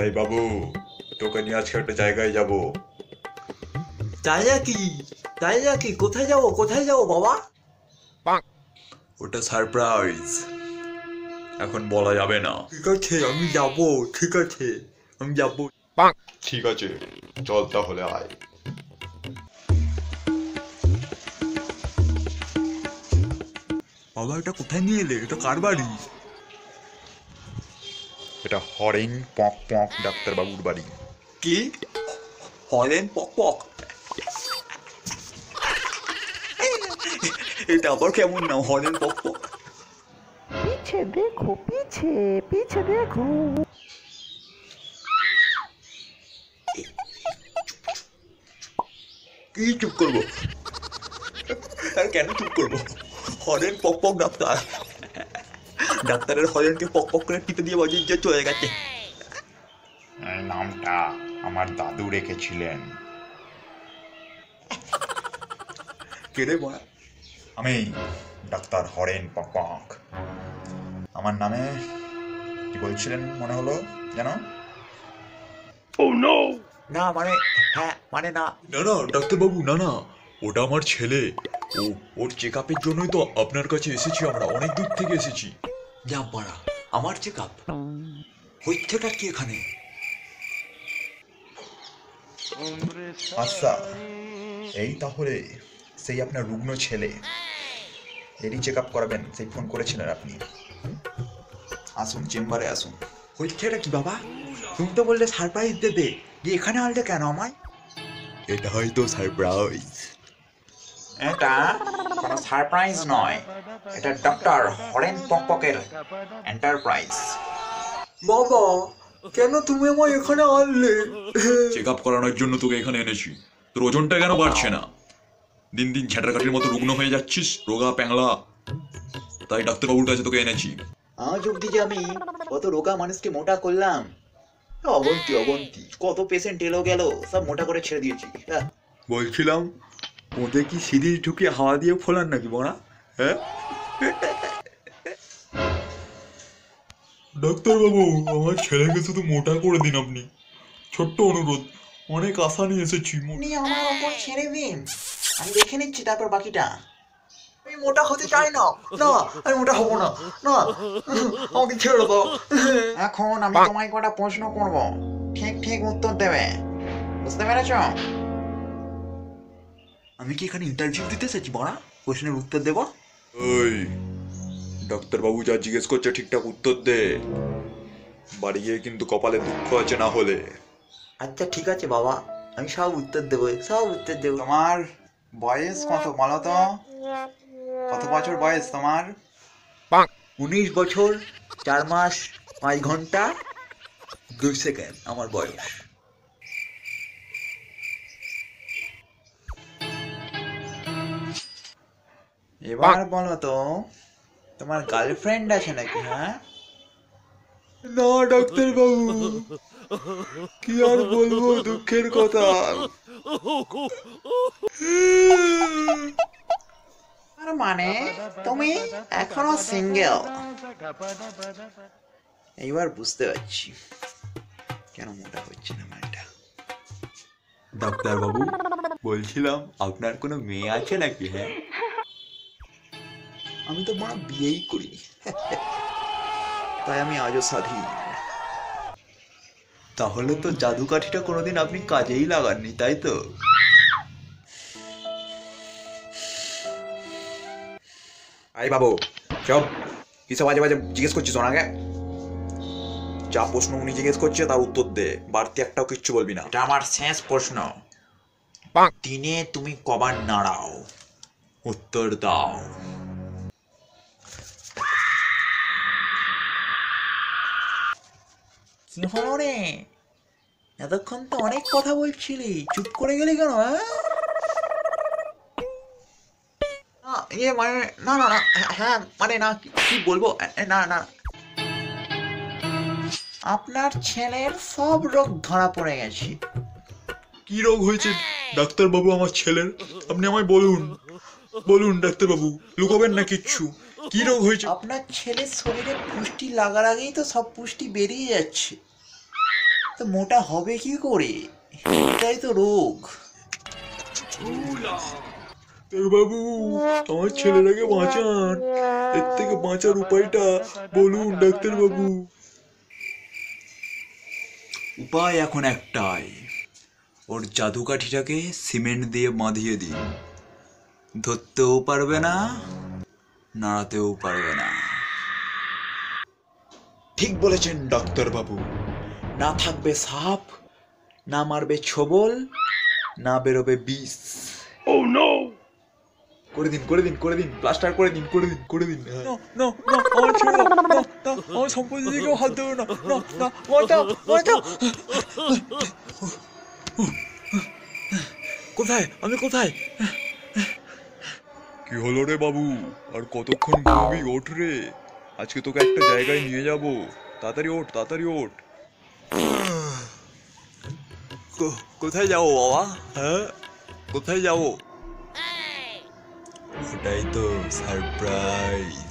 এই বাবু, তোকে নিয়ে আজকে একটা জায়গায় যাব। জায়গা কি? জায়গা কি? কোথায় যাবো? কোথায় যাবো বাবা? ওটা সারপ্রাইজ, এখন বলা যাবে না। ঠিক আছে, আমি যাবো। ঠিক আছে, আমি যাবো। ঠিক আছে, চল তাহলে আয়। বাবা, এটা কোথায় নিয়ে এলে? এটা কার বাড়ি? এটা হরেন পক পক ডাক্তারবাবুর বাড়ি। কি? হরেন পক পক? এটা আবার কেমন নাম, হরেন পক পক? पीछे देखो, पीछे पीछे देखो। কি চুপ করবো? আর কেন চুপ করবো? হরেন পক পক ডাক্তার। ডাক্তারের হরেনকে পক পক করে টিপে দিয়ে বাজিয়ে দিয়ে চলে গেছে। এই নামটা আমার দাদু রেখেছিলেন। কে রে বড়া? আমি ডাক্তার হরেন পক পক। আমার নামে কি বলছিলেন মনে হলো যেন? না মানে, হ্যাঁ মানে না। না না ডাক্তারবাবু, না না, ওটা আমার ছেলে। ওর চেক আপের জন্যই তো আপনার কাছে এসেছি, আমরা অনেক দূর থেকে এসেছি। যা বাড়া, আমার চেক আপ হচ্ছেটা কি এখানে? আচ্ছা, এই তাহলে সেই আপনার রুগ্ন ছেলে, এরই চেক আপ করাবেন, সেই ফোন করেছিলেন আপনি। আসুন, চেম্বারে আসুন। হচ্ছেটা কি বাবা? তুমি তো বললে সারপ্রাইজ দেবে, যে এখানে আনলে কেন আমায়? এটা হয়তো সারপ্রাইজ। এটা কোনো সারপ্রাইজ নয়, এটা ডক্টর হরেন পকপকের এন্টারপ্রাইজ। বাবা, কেন তুমি আমায় এখানে আনলে? চেক আপ করানোর জন্য তোকে এখানে এনেছি। তোর ওজনটা কেন বাড়ছে না? দিন দিন ঝ্যাঁটাকাঠির মতো রুগ্ন হয়ে যাচ্ছিস, রোগা প্যাংলা। তাই ডাক্তারবাবুর কাছে তোকে এনেছি। আজ অব্দি যে আমি কত রোগা মানুষকে মোটা করলাম। অবন্তি অবন্তি, কত পেশেন্ট এলো গেল, সব মোটা করে ছেড়ে দিয়েছি। বলছিলাম, ওদের কি সিরিজ ঢুকিয়ে হাওয়া দিয়ে ফোলান নাকি বড়া? হ্যাঁ ডাক্তারবাবু, আমার ছেলেকে শুধু মোটা করে দিন আপনি। ছোট্ট অনুরোধ, অনেক আশা নিয়ে এসেছি। আপনি আমার ওপর ছেড়ে দিন, আমি দেখে নিচ্ছি তারপর বাকিটা। আমি মোটা হতে চাই না। না, আমি মোটা হবো না। না, আমাকে ছেড়ে দাও। এখন আমি তোমায় কটা প্রশ্ন করব, ঠিক ঠিক উত্তর দেবে, বুঝতে পেরেছ? আমি কি এখানে ইন্টারভিউ দিতে এসেছি বড়া? প্রশ্নের উত্তর দেবো? ওই, ডাক্তারবাবু যা জিজ্ঞেস করছে ঠিকঠাক উত্তর দে। বাড়ি গিয়ে কিন্তু কপালে দুঃখ আছে না হলে। আচ্ছা ঠিক আছে বাবা, আমি সব উত্তর দেবো, সব উত্তর দেবো। তোমার বয়স কত বলো তো? কত বছর বয়স তোমার? 19 বছর 4 মাস 5 ঘন্টা 2 সেকেন্ড আমার বয়স। এবার বলো তো, তোমার গার্লফ্রেন্ড আছে নাকি? হ্যাঁ, না ডাক্তার বাবু, কি আর বলবো দুঃখের কথা। তার মানে তুমি এখনো সিঙ্গেল। এইবার বুঝতে পারছি কেন মোটা হচ্ছে না মালটা। ডাক্তার বাবু, বলছিলাম আপনার কোনো মেয়ে আছে নাকি? হ্যাঁ, আমি তো মা বিয়েই করিনি, তাই আমি আজও স্বাধীন। তাহলে তো জাদু কাঠিটা কোনোদিন আপনি কাজেই লাগাননি, তাই তো? আই বাবু, সব কিসব বাজে বাজে জিজ্ঞেস করছিস ওনাকে? যা প্রশ্ন উনি জিজ্ঞেস করছে তার উত্তর দে, বাড়তি একটাও কিচ্ছু বলবি না। এটা আমার শেষ প্রশ্ন। দিনে তুমি কবার নাড়াও? উত্তর দাও। কি হলো রে, এতক্ষণ তো অনেক কথা বলছিলি, চুপ করে গেলি কেন? ইয়ে মানে, না না না, হ্যাঁ মানে না, কি বলবো, না না। আপনার ছেলের সব রোগ ধরা পড়ে গেছে। কি রোগ হয়েছে ডাক্তারবাবু আমার ছেলের? আপনি আমায় বলুন, বলুন ডাক্তারবাবু, লুকাবেন না কিচ্ছু। কি রোগ হয়েছে? আপনার ছেলের শরীরে পুষ্টি লাগার আগেই তো সব পুষ্টি বেরিয়ে যাচ্ছে। তো মোটা হবে কি করে? এটাই তো রোগ। বাবু, আমার ছেলেটাকে বাঁচান। এর থেকে বাঁচার উপায়টা বলুন ডাক্তার বাবু। উপায় এখন একটাই, ওর জাদু কাঠিটাকে সিমেন্ট দিয়ে বাঁধিয়ে দিন। ধরতেও পারবে না, নাড়াতেও পারবে না। ঠিক বলেছেন ডাক্তার বাবু। না থাকবে সাপ, না মারবে ছবল, না বেরোবে বিষ। করে দিন করে দিন করে দিন, প্লাস্টার করে দিন করে দিন করে দিন। হ্যাঁ। না না, আমার ছেড়ে দাও। না না, আমার সম্পত্তি দিকেও হাত দেবে না। না না, বাঁচাও বাঁচাও। কোথায়, আমি কোথায়? কি হলো রে বাবু? আর কতক্ষণ ঘুমবি? ওঠ রে, আজকে তোকে একটা জায়গায় নিয়ে যাব। তাড়াতাড়ি ওঠ, তাড়াতাড়ি ওঠ। কোথায় যাবো বাবা? হ্যাঁ, কোথায় যাবো? ওটাই তো সারপ্রাইজ।